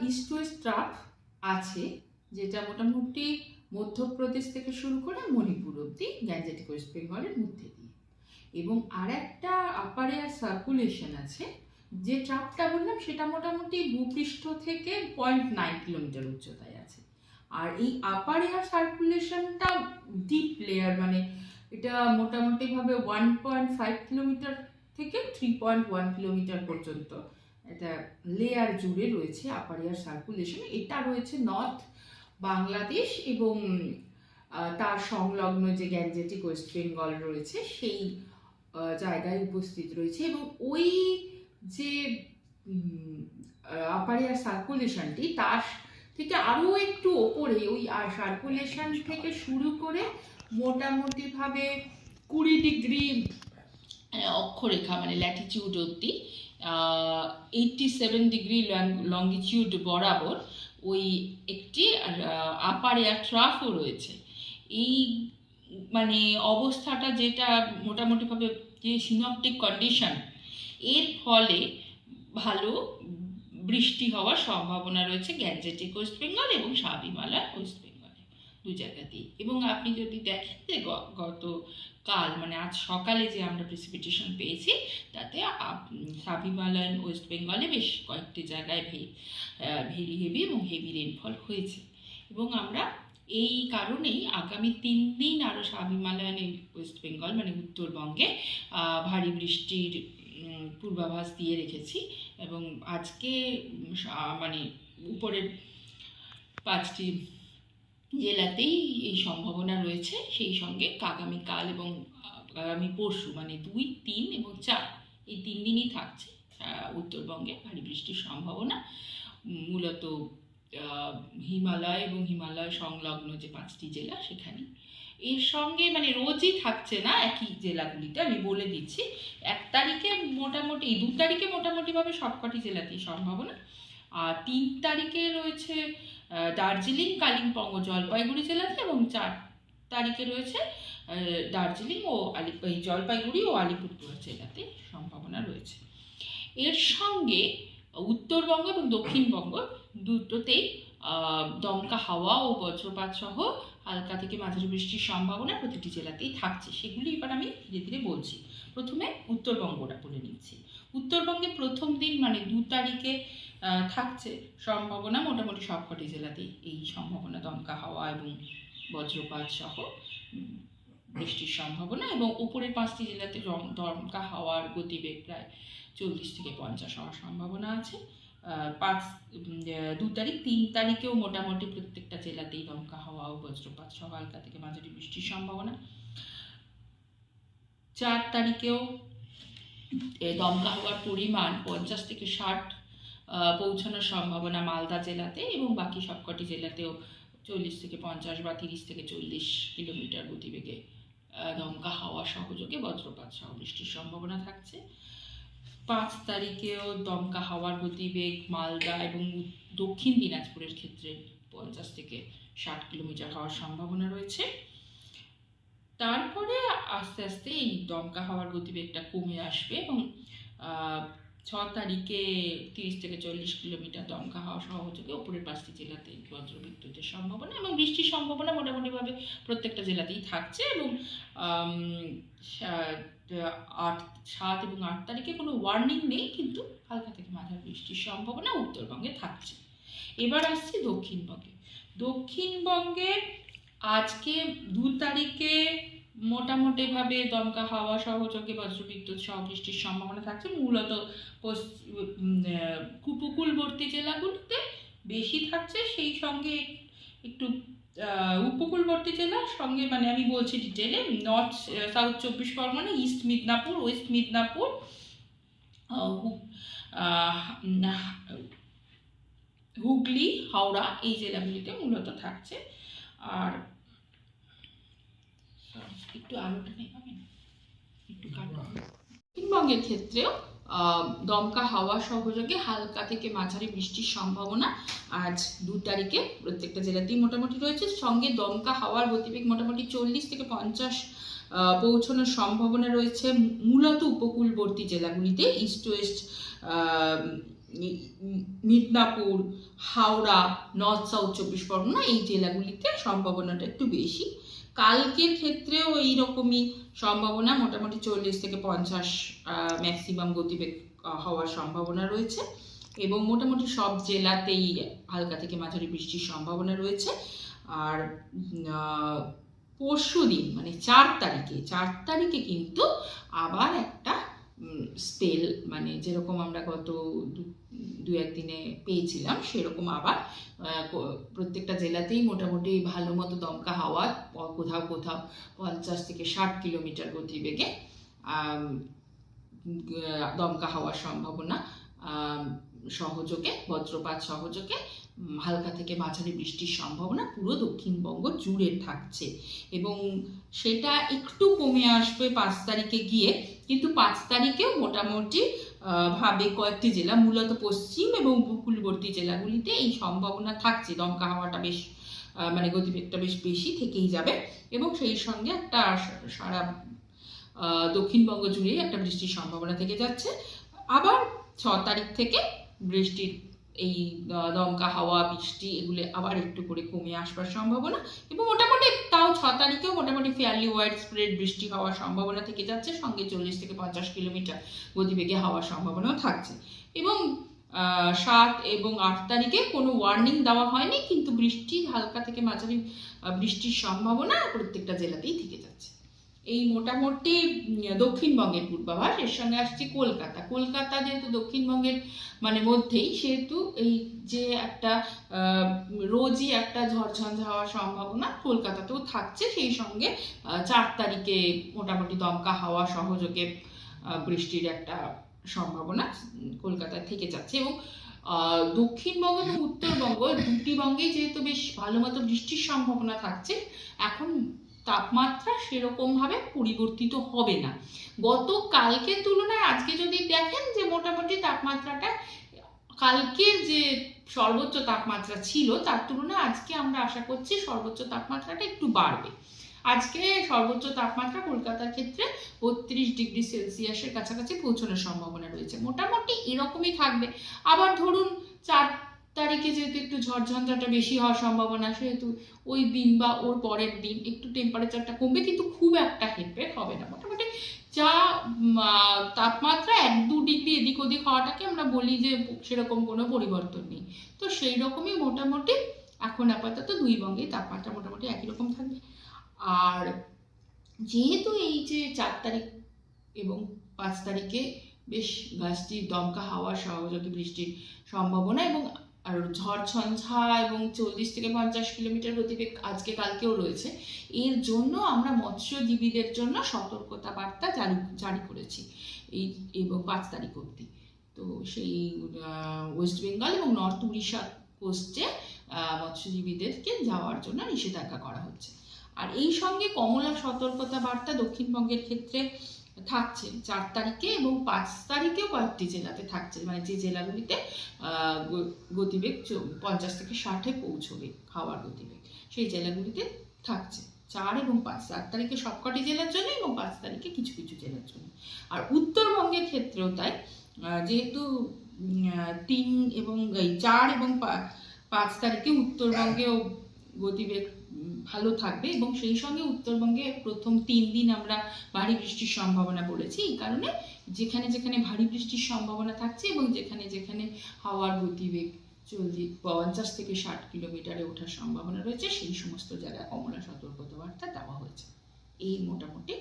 East West trough আছে, যেটা মোটামুটি মধ্যপ্রদেশ থেকে শুরু করে মণিপুর অব্দি গ্যাঞ্জেটিক ওয়েস্ট বেঙ্গলের মধ্যে দিয়ে। এবং আর একটা আপার এয়ার সার্কুলেশন আছে, যে ট্রাফটা বললাম সেটা মোটামুটি ভূপৃষ্ঠ থেকে 0.9 কিলোমিটার উচ্চতায় আছে। আর এই আপার এয়ার সার্কুলেশনটা ডিপ লেয়ার, মানে এটা মোটামুটিভাবে 1.5 কিলোমিটার থেকে 3.1 কিলোমিটার পর্যন্ত এটা লেয়ার জুড়ে রয়েছে আপার এয়ার সার্কুলেশন। এটা রয়েছে নর্থ বাংলাদেশ এবং তার সংলগ্ন যে গ্যাঞ্জেটিক ওয়েস্ট বেঙ্গল রয়েছে সেই জায়গায় উপস্থিত রয়েছে। এবং ওই যে আপার এয়ার সার্কুলেশনটি তার থেকে আরও একটু ওপরে ওই সার্কুলেশন থেকে শুরু করে মোটামুটিভাবে 20 ডিগ্রি অক্ষরেখা মানে ল্যাটিটিউড অব্দি 87 ডিগ্রি লঙ্গিটিউড বরাবর ওই একটি আপার এয়ার ট্রাফও রয়েছে। এই মানে অবস্থাটা যেটা মোটামুটিভাবে যে সিনপটিক কন্ডিশন, এর ফলে ভালো বৃষ্টি হওয়ার সম্ভাবনা রয়েছে গ্যাঞ্জেটিক ওয়েস্ট বেঙ্গল এবং সাব হিমালয় ওয়েস্ট বেঙ্গলে, দু জায়গাতেই। এবং আপনি যদি দেখেন যে গতকাল মানে আজ সকালে যে আমরা প্রেসিপিটেশন পেয়েছি, তাতে সাব হিমালয়ান ওয়েস্ট বেঙ্গলে বেশ কয়েকটি জায়গায় ভেরি হেভি এবং হেভি রেনফল হয়েছে। এবং আমরা এই কারণেই আগামী 3 দিন আরও সাব হিমালয়ান ওয়েস্ট বেঙ্গল মানে উত্তরবঙ্গে ভারী বৃষ্টির পূর্বাভাস দিয়ে রেখেছি। এবং আজকে মানে উপরের 5টি জেলাতেই এই সম্ভাবনা রয়েছে। সেই সঙ্গে আগামীকাল এবং আগামী পরশু মানে 2, 3 এবং 4 এই 3 দিনই থাকছে উত্তরবঙ্গে ভারী বৃষ্টির সম্ভাবনা, মূলত হিমালয় এবং হিমালয় সংলগ্ন যে 5টি জেলা সেখানে। এর সঙ্গে মানে রোজই থাকছে না একই জেলাগুলিতে, আমি বলে দিচ্ছি। 1 তারিখে মোটামুটি 2 তারিখে মোটামুটিভাবে সবকটি জেলাতেই সম্ভাবনা। আর 3 তারিখে রয়েছে দার্জিলিং, কালিম্পং ও জলপাইগুড়ি জেলাতে, এবং 4 তারিখে রয়েছে দার্জিলিং ও জলপাইগুড়ি ও আলিপুরদুয়ার জেলাতে সম্ভাবনা রয়েছে। এর সঙ্গে উত্তরবঙ্গ এবং দক্ষিণবঙ্গ দুটোতেই দমকা হাওয়া ও বজ্রপাত সহ হালকা থেকে মাঝারি বৃষ্টির সম্ভাবনা প্রতিটি জেলাতেই থাকছে। সেগুলি এবার আমি ধীরে ধীরে বলছি। প্রথমে উত্তরবঙ্গটা বলে নিচ্ছি। উত্তরবঙ্গে প্রথম দিন মানে 2 তারিখে থাকছে সম্ভাবনা মোটামুটি সবকটি জেলাতেই এই সম্ভাবনা, দমকা হাওয়া এবং বজ্রপাত সহ বৃষ্টির সম্ভাবনা। এবং উপরের 5টি জেলাতে দমকা হাওয়ার গতিবেগ প্রায় 40 থেকে 50 হওয়ার সম্ভাবনা আছে। 2 তারিখ 3 তারিখেও মোটামুটি প্রত্যেকটা জেলাতেই দমকা হাওয়া ও বজ্রপাত সহ হালকা থেকে মাঝারি বৃষ্টির সম্ভাবনা। 4 তারিখেও দমকা হাওয়ার পরিমাণ 50 থেকে 60 পৌঁছানোর সম্ভাবনা মালদা জেলাতে, এবং বাকি সবকটি জেলাতেও 40 থেকে 50 বা 30 থেকে 40 কিলোমিটার গতিবেগে দমকা হাওয়া সহযোগে বজ্রপাত সহ বৃষ্টির সম্ভাবনা থাকছে। 5 তারিখেও দমকা হাওয়ার গতিবেগ মালদা এবং দক্ষিণ দিনাজপুরের ক্ষেত্রে 50 থেকে 60 কিলোমিটার হওয়ার সম্ভাবনা রয়েছে। তারপরে আস্তে আস্তে এই দমকা হাওয়ার গতিবেগটা কমে আসবে এবং 6 তারিখে 30 থেকে 40 কিলোমিটার দমকা হাওয়া সহযোগে উপরের 5টি জেলাতে বজ্রবিদ্যুতের সম্ভাবনা এবং বৃষ্টির সম্ভাবনা মোটামুটিভাবে প্রত্যেকটা জেলাতেই থাকছে। এবং 7 এবং 8 তারিখে কোনো ওয়ার্নিং নেই, কিন্তু হালকা থেকে মাঝারি বৃষ্টির সম্ভাবনা উত্তরবঙ্গে থাকছে। এবার আসছি দক্ষিণবঙ্গে। দক্ষিণবঙ্গে আজকে 2 তারিখে মোটামুটিভাবে দমকা হাওয়া সহযোগে বজ্রবিদ্যুৎ সহ বৃষ্টির সম্ভাবনা থাকছে, মূলত উপকূলবর্তী জেলাগুলিতে বেশি থাকছে। সেই সঙ্গে একটু উপকূলবর্তী জেলার সঙ্গে মানে আমি বলছি ডিটেলে, north south 24 Pargana, east Midnapore, West Midnapore, Hooghly, Howrah এই জেলাগুলিতে মূলত থাকছে। আর একটু আলোটা নেই একটু কাটবো। দক্ষিণবঙ্গের ক্ষেত্রেও দমকা হাওয়া সহযোগে হালকা থেকে মাঝারি বৃষ্টির সম্ভাবনা আজ 2 তারিখে প্রত্যেকটা জেলাতেই মোটামুটি রয়েছে। সঙ্গে দমকা হাওয়ার গতিবেগ মোটামুটি 40 থেকে 50 পৌঁছানোর সম্ভাবনা রয়েছে মূলত উপকূলবর্তী জেলাগুলিতে, east West Midnapore, Howrah, north south 24 Pargana এই জেলাগুলিতে সম্ভাবনাটা একটু বেশি। কালকের ক্ষেত্রেও এইরকমই সম্ভাবনা, মোটামুটি 40 থেকে 50 ম্যাক্সিমাম গতিবেগ হওয়ার সম্ভাবনা রয়েছে এবং মোটামুটি সব জেলাতেই হালকা থেকে মাঝারি বৃষ্টির সম্ভাবনা রয়েছে। আর পরশু দিন মানে 4 তারিখে কিন্তু আবার একটা স্পেল, মানে যেরকম আমরা গত 2-1 দিনে পেয়েছিলাম সেরকম আবার প্রত্যেকটা জেলাতেই মোটামুটি ভালো মতো দমকা হাওয়া, কোথাও কোথাও 50 থেকে 60 কিলোমিটার গতিবেগে দমকা হওয়ার সম্ভাবনা সহযোগে, বজ্রপাত সহযোগে হালকা থেকে মাঝারি বৃষ্টির সম্ভাবনা পুরো দক্ষিণবঙ্গ জুড়ে থাকছে এবং সেটা একটু কমে আসবে 5 তারিখে গিয়ে, কিন্তু 5 তারিখেও মোটামুটি ভাবে কয়েকটি জেলা, মূলত পশ্চিম এবং উপকূলবর্তী জেলাগুলিতে এই সম্ভাবনা থাকছে। দমকা হাওয়াটা বেশ মানে গতিবেগটা বেশ বেশি থেকেই যাবে এবং সেই সঙ্গে একটা সারা দক্ষিণবঙ্গ জুড়েই একটা বৃষ্টির সম্ভাবনা থেকে যাচ্ছে। আবার 6 তারিখ থেকে বৃষ্টির এই দমকা হাওয়া, বৃষ্টি এগুলো আবার একটু করে কমে আসবার সম্ভাবনা এবং মোটামুটি তাও 6 তারিখেও মোটামুটি ফেয়ারলি ওয়াইড স্প্রেড বৃষ্টি হওয়ার সম্ভাবনা থেকে যাচ্ছে, সঙ্গে 40 থেকে 50 কিলোমিটার গতিবেগে হওয়ার সম্ভাবনাও থাকছে। এবং 7 এবং 8 তারিখে কোনো ওয়ার্নিং দেওয়া হয়নি, কিন্তু বৃষ্টি হালকা থেকে মাঝারি বৃষ্টির সম্ভাবনা প্রত্যেকটা জেলাতেই থেকে যাচ্ছে। এই মোটামুটি দক্ষিণবঙ্গের পূর্বাভাস। এর সঙ্গে আসছে কলকাতা যেহেতু দক্ষিণবঙ্গের মানে মধ্যেই, সেহেতু এই যে একটা রোজই একটা ঝড়ঝঞ্ঝা হওয়ার সম্ভাবনা কলকাতাতেও থাকছে। সেই সঙ্গে 4 তারিখে মোটামুটি দমকা হাওয়া সহযোগে বৃষ্টির একটা সম্ভাবনা কলকাতায় থেকে যাচ্ছে এবং দক্ষিণবঙ্গ এবং উত্তরবঙ্গ দুটি বঙ্গেই যেহেতু বেশ ভালো মতো বৃষ্টির সম্ভাবনা থাকছে, এখন তাপমাত্রা সেরকমভাবে পরিবর্তিত হবে না। কালকের তুলনায় আজকে যদি দেখেন যে মোটামুটি তাপমাত্রাটা কালকের যে সর্বোচ্চ তাপমাত্রা ছিল তার তুলনায় আজকে আমরা আশা করছি সর্বোচ্চ তাপমাত্রাটা একটু বাড়বে। আজকে সর্বোচ্চ তাপমাত্রা কলকাতার ক্ষেত্রে 32 ডিগ্রি সেলসিয়াসের কাছাকাছি পৌঁছানোর সম্ভাবনা রয়েছে, মোটামুটি এরকমই থাকবে। আবার ধরুন 4 তারিখে যেহেতু একটু ঝড়ঝঞ্ঝাটা বেশি হওয়ার সম্ভাবনা, সেহেতু ওই দিন বা ওর পরের দিন একটু টেম্পারেচারটা কমবে, কিন্তু খুব একটা হেরফের হবে না। মোটামুটি যা তাপমাত্রা 1-2 ডিগ্রি এদিক ওদিক হওয়াটাকে আমরা বলি যে সেরকম কোনো পরিবর্তন নেই। তো সেই রকমই মোটামুটি এখন আপাতত দুই বঙ্গেই তাপমাত্রা মোটামুটি একই রকম থাকবে। আর যেহেতু এই যে 4 তারিখ এবং 5 তারিখে বেশ গাছটির দমকা হাওয়া সহযোগী বৃষ্টির সম্ভাবনা এবং আর ঝড়ঝঞ্ঝা এবং 40 থেকে 50 কিলোমিটার গতিবেগ আজকে কালকেও রয়েছে, এর জন্য আমরা মৎস্যজীবীদের জন্য সতর্কতা বার্তা জারি করেছি এবং 5 তারিখ অবধি। তো সেই ওয়েস্ট বেঙ্গল এবং নর্থ উড়িষ্যা কোস্টে মৎস্যজীবীদেরকে যাওয়ার জন্য নিষেধাজ্ঞা করা হচ্ছে। আর এই সঙ্গে কমলা সতর্কতা বার্তা দক্ষিণবঙ্গের ক্ষেত্রে থাকছে 4 তারিখে এবং 5 তারিখেও কয়েকটি জেলাতে থাকছে, মানে যে জেলাগুলিতে গতিবেগ 50 থেকে 60-এ পৌঁছবে হাওয়ার গতিবেগ, সেই জেলাগুলিতে থাকছে 4 এবং 5। 4 তারিখে সবকটি জেলার জন্য এবং 5 তারিখে কিছু কিছু জেলার জন্য। আর উত্তরবঙ্গের ক্ষেত্রেও তাই, যেহেতু 3 এবং 4 এবং 5 তারিখে উত্তরবঙ্গেও গতিবেগ ভালো থাকবে এবং সেই সঙ্গে উত্তরবঙ্গে প্রথম 3 দিন আমরা ভারী বৃষ্টির সম্ভাবনা বলেছি। এই কারণে যেখানে যেখানে ভারী বৃষ্টির সম্ভাবনা থাকছে এবং যেখানে যেখানে হাওয়ার গতিবেগ 50 থেকে 60 কিলোমিটারে ওঠার সম্ভাবনা রয়েছে, সেই সমস্ত জায়গায় কমলা সতর্কতা বার্তা দেওয়া হয়েছে। এই মোটামুটি